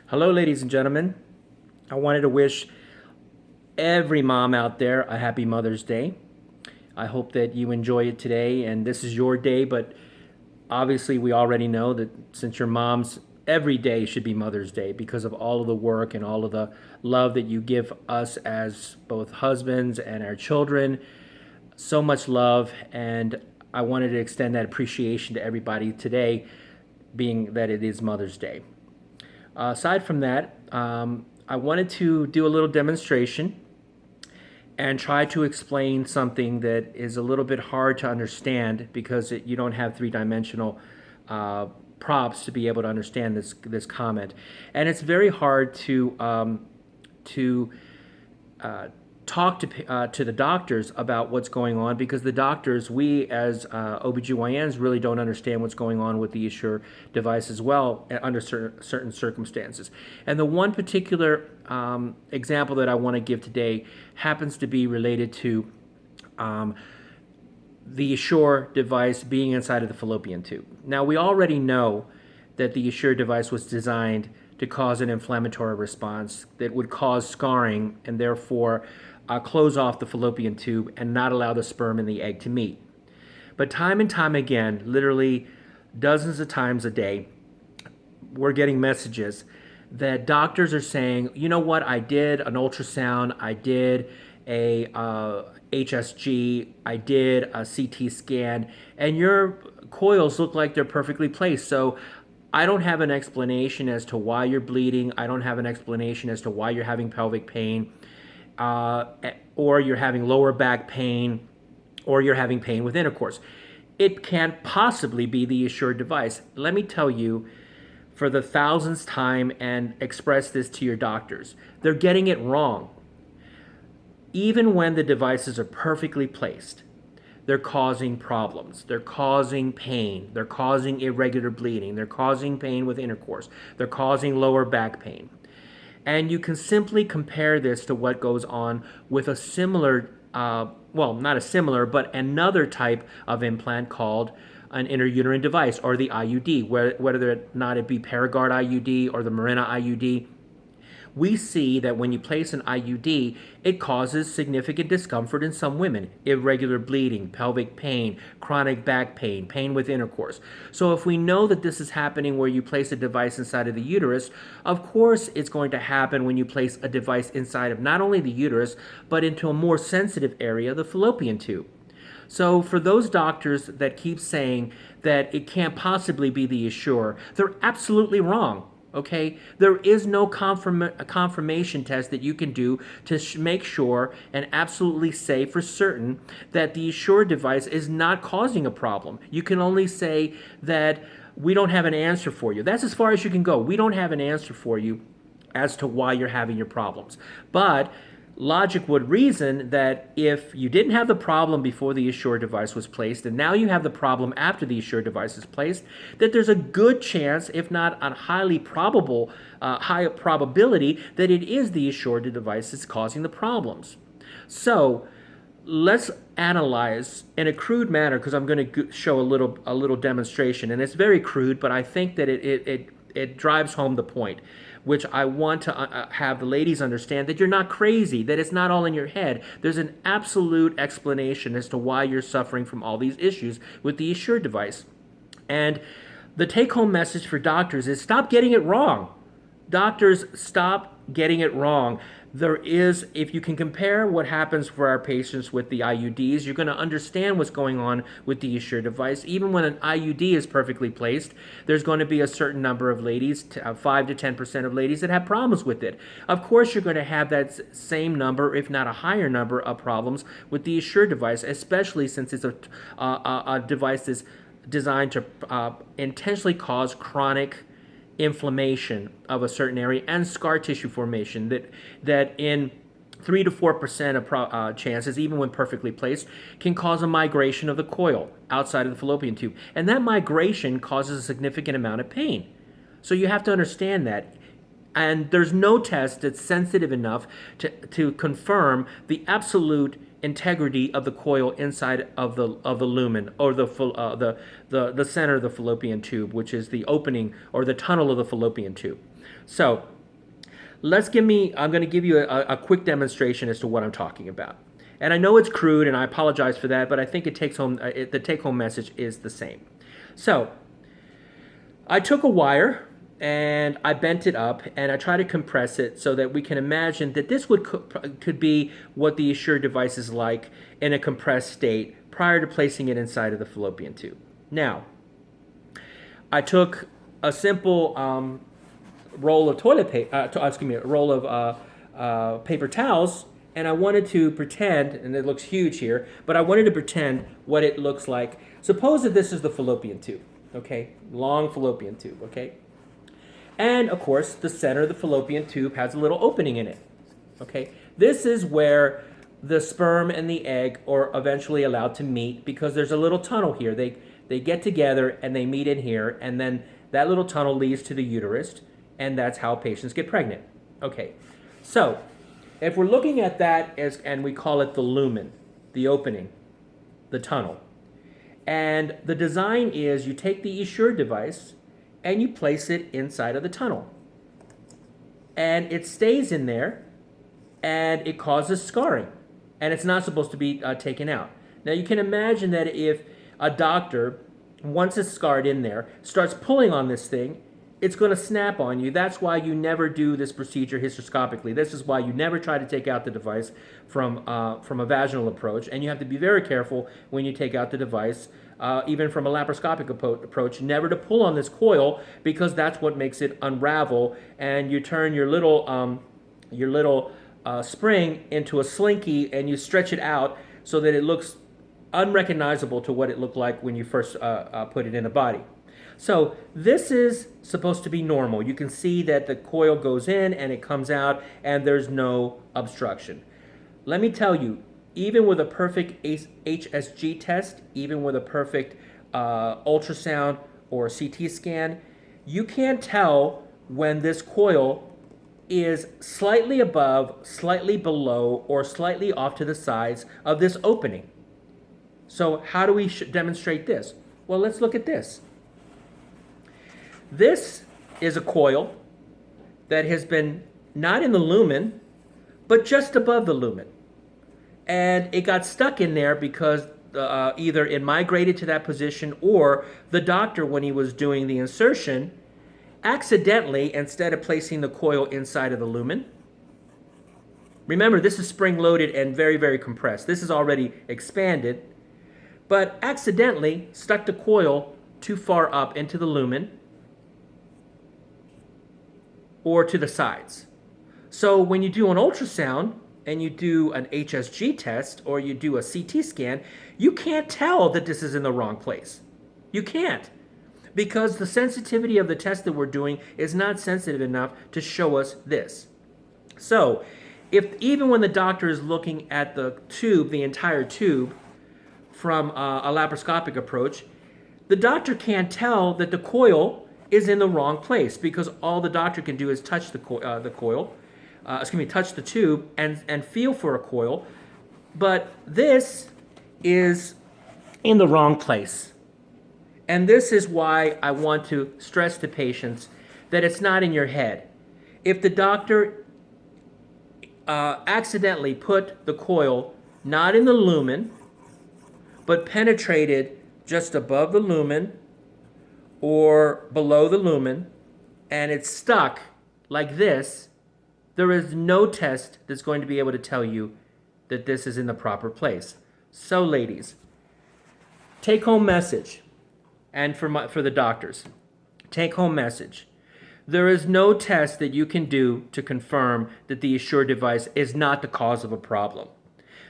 Hello, ladies and gentlemen. I wanted to wish every mom out there a happy Mother's Day. I hope that you enjoy it today and this is your day, but obviously, we already know that since your mom's, every day should be Mother's Day because of all of the work and all of the love that you give us as both husbands and our children. So much love, and I wanted to extend that appreciation to everybody today, being that it is Mother's Day. Aside from that, I wanted to do a little demonstration and try to explain something that is a little bit hard to understand because you don't have three-dimensional props to be able to understand this comment, and it's very hard to talk to the doctors about what's going on because the doctors, we as OBGYNs, really don't understand what's going on with the ESSURE device as well under certain circumstances. And the one particular example that I want to give today happens to be related to the ESSURE device being inside of the fallopian tube. Now, we already know that the ESSURE device was designed to cause an inflammatory response that would cause scarring and therefore close off the fallopian tube and not allow the sperm and the egg to meet. But time and time again, literally dozens of times a day, we're getting messages that doctors are saying, you know what, I did an ultrasound, I did a HSG, I did a CT scan, and your coils look like they're perfectly placed. So I don't have an explanation as to why you're bleeding. I don't have an explanation as to why you're having pelvic pain, or you're having lower back pain, or you're having pain with intercourse. It can't possibly be the ESSURE device. Let me tell you for the thousandth time and express this to your doctors. They're getting it wrong. Even when the devices are perfectly placed, they're causing problems. They're causing pain. They're causing irregular bleeding. They're causing pain with intercourse. They're causing lower back pain. And you can simply compare this to what goes on with a similar, well, not a similar, but another type of implant called an intrauterine device, or the IUD, whether or not it be Paragard IUD or the Mirena IUD. We see that when you place an IUD, it causes significant discomfort in some women, irregular bleeding, pelvic pain, chronic back pain, pain with intercourse. So if we know that this is happening where you place a device inside of the uterus, of course it's going to happen when you place a device inside of not only the uterus, but into a more sensitive area, the fallopian tube. So for those doctors that keep saying that it can't possibly be the ESSURE, they're absolutely wrong. Okay, there is no confirmation test that you can do to make sure and absolutely say for certain that the ESSURE device is not causing a problem. You can only say that we don't have an answer for you. That's as far as you can go. We don't have an answer for you as to why you're having your problems. But logic would reason that if you didn't have the problem before the ESSURE device was placed, and now you have the problem after the ESSURE device is placed, that there's a good chance, if not a highly probable, high probability, that it is the ESSURE device that's causing the problems. So let's analyze in a crude manner, because I'm going to show a little demonstration, and it's very crude, but I think that it drives home the point, which I want to have the ladies understand that you're not crazy, that it's not all in your head. There's an absolute explanation as to why you're suffering from all these issues with the ESSURE device. And the take-home message for doctors is stop getting it wrong. Doctors, stop getting it wrong. There is, if you can compare what happens for our patients with the IUDs, you're going to understand what's going on with the ESSURE device. Even when an IUD is perfectly placed, there's going to be a certain number of ladies, 5 to 10% of ladies, that have problems with it. Of course, you're going to have that same number, if not a higher number, of problems with the ESSURE device, especially since it's a device that's designed to intentionally cause chronic inflammation of a certain area and scar tissue formation that in 3 to 4% of chances, even when perfectly placed, can cause a migration of the coil outside of the fallopian tube. And that migration causes a significant amount of pain. So you have to understand that. And there's no test that's sensitive enough to confirm the absolute integrity of the coil inside of the lumen, or the center of the fallopian tube, which is the opening or the tunnel of the fallopian tube. So I'm going to give you a quick demonstration as to what I'm talking about. And I know it's crude, and I apologize for that, but I think the take-home message is the same. So I took a wire and I bent it up and I tried to compress it so that we can imagine that this could be what the ESSURE device is like in a compressed state prior to placing it inside of the fallopian tube. Now, I took a simple roll of toilet paper, a roll of paper towels, and I wanted to pretend, and it looks huge here, but I wanted to pretend what it looks like. Suppose that this is the fallopian tube, okay? Long fallopian tube, okay? And of course, the center of the fallopian tube has a little opening in it, okay? This is where the sperm and the egg are eventually allowed to meet because there's a little tunnel here. They get together and they meet in here, and then that little tunnel leads to the uterus, and that's how patients get pregnant. Okay, so if we're looking at that and we call it the lumen, the opening, the tunnel, and the design is you take the ESSURE device and you place it inside of the tunnel, and it stays in there, and it causes scarring, and it's not supposed to be taken out. Now you can imagine that if a doctor, once it's scarred in there, starts pulling on this thing, it's going to snap on you. That's why you never do this procedure hysteroscopically. This is why you never try to take out the device from a vaginal approach, and you have to be very careful when you take out the device, even from a laparoscopic approach, never to pull on this coil, because that's what makes it unravel, and you turn your little spring into a slinky, and you stretch it out so that it looks unrecognizable to what it looked like when you first put it in the body. So this is supposed to be normal. You can see that the coil goes in and it comes out and there's no obstruction. Let me tell you, even with a perfect HSG test, even with a perfect ultrasound or CT scan, you can't tell when this coil is slightly above, slightly below, or slightly off to the sides of this opening. So how do we demonstrate this? Well, let's look at this. This is a coil that has been not in the lumen, but just above the lumen. And it got stuck in there because either it migrated to that position, or the doctor, when he was doing the insertion, accidentally, instead of placing the coil inside of the lumen, remember this is spring-loaded and very, very compressed. This is already expanded, but accidentally stuck the coil too far up into the lumen or to the sides. So when you do an ultrasound and you do an HSG test or you do a CT scan, you can't tell that this is in the wrong place. You can't, because the sensitivity of the test that we're doing is not sensitive enough to show us this. So even when the doctor is looking at the tube, the entire tube, from a laparoscopic approach, the doctor can't tell that the coil is in the wrong place, because all the doctor can do is touch touch the tube and feel for a coil, but this is in the wrong place. And this is why I want to stress to patients that it's not in your head. If the doctor accidentally put the coil not in the lumen, but penetrated just above the lumen or below the lumen, and it's stuck like this, there is no test that's going to be able to tell you that this is in the proper place. So ladies, take home message, and for the doctors, take home message. There is no test that you can do to confirm that the ESSURE device is not the cause of a problem.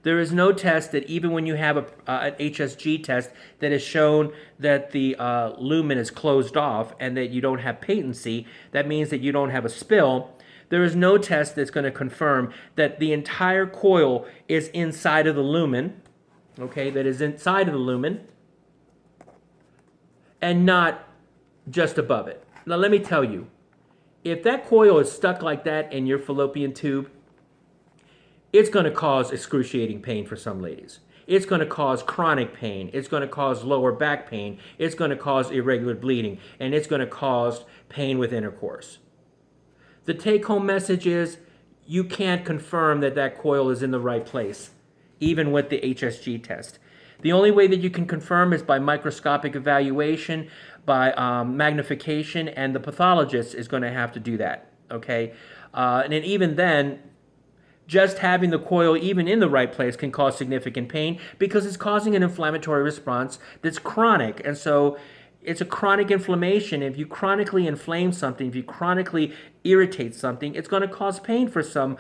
There is no test that, even when you have an HSG test that has shown that the lumen is closed off and that you don't have patency, that means that you don't have a spill. There is no test that's going to confirm that the entire coil is inside of the lumen, okay, that is inside of the lumen, and not just above it. Now let me tell you, if that coil is stuck like that in your fallopian tube, it's going to cause excruciating pain for some ladies. It's going to cause chronic pain. It's going to cause lower back pain. It's going to cause irregular bleeding. And it's going to cause pain with intercourse. The take-home message is you can't confirm that that coil is in the right place, even with the HSG test. The only way that you can confirm is by microscopic evaluation, by magnification, and the pathologist is going to have to do that, okay? And then even then, just having the coil even in the right place can cause significant pain because it's causing an inflammatory response that's chronic. And so it's a chronic inflammation. If you chronically inflame something, if you chronically irritate something, it's going to cause pain for some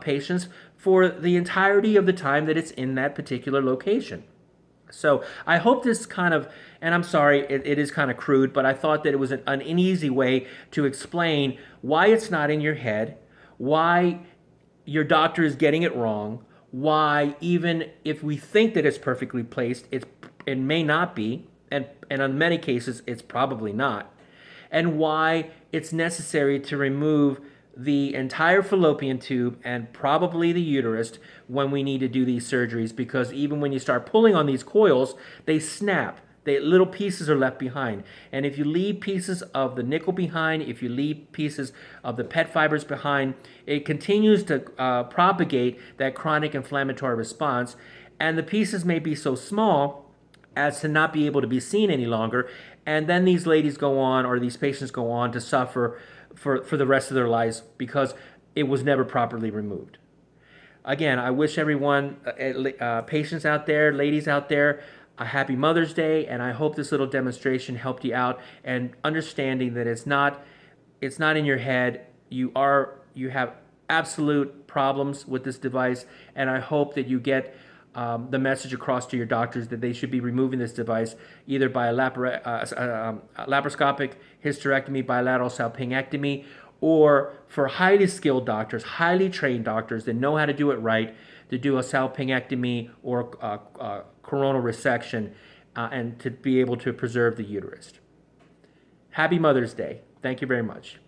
patients for the entirety of the time that it's in that particular location. So I hope this kind of, and I'm sorry, it is kind of crude, but I thought that it was an easy way to explain why it's not in your head, why your doctor is getting it wrong, why even if we think that it's perfectly placed, it may not be, and in many cases it's probably not, and why it's necessary to remove the entire fallopian tube and probably the uterus when we need to do these surgeries, because even when you start pulling on these coils, they snap. Little pieces are left behind. And if you leave pieces of the nickel behind, if you leave pieces of the PET fibers behind, it continues to propagate that chronic inflammatory response. And the pieces may be so small as to not be able to be seen any longer. And then these ladies go on, or these patients go on to suffer for the rest of their lives because it was never properly removed. Again, I wish everyone, patients out there, ladies out there, a happy Mother's Day, and I hope this little demonstration helped you out and understanding that it's not in your head. You have absolute problems with this device, and I hope that you get the message across to your doctors that they should be removing this device either by a laparoscopic hysterectomy, bilateral salpingectomy, or for highly skilled doctors, highly trained doctors that know how to do it right, to do a salpingectomy or coronal resection and to be able to preserve the uterus. Happy Mother's Day. Thank you very much.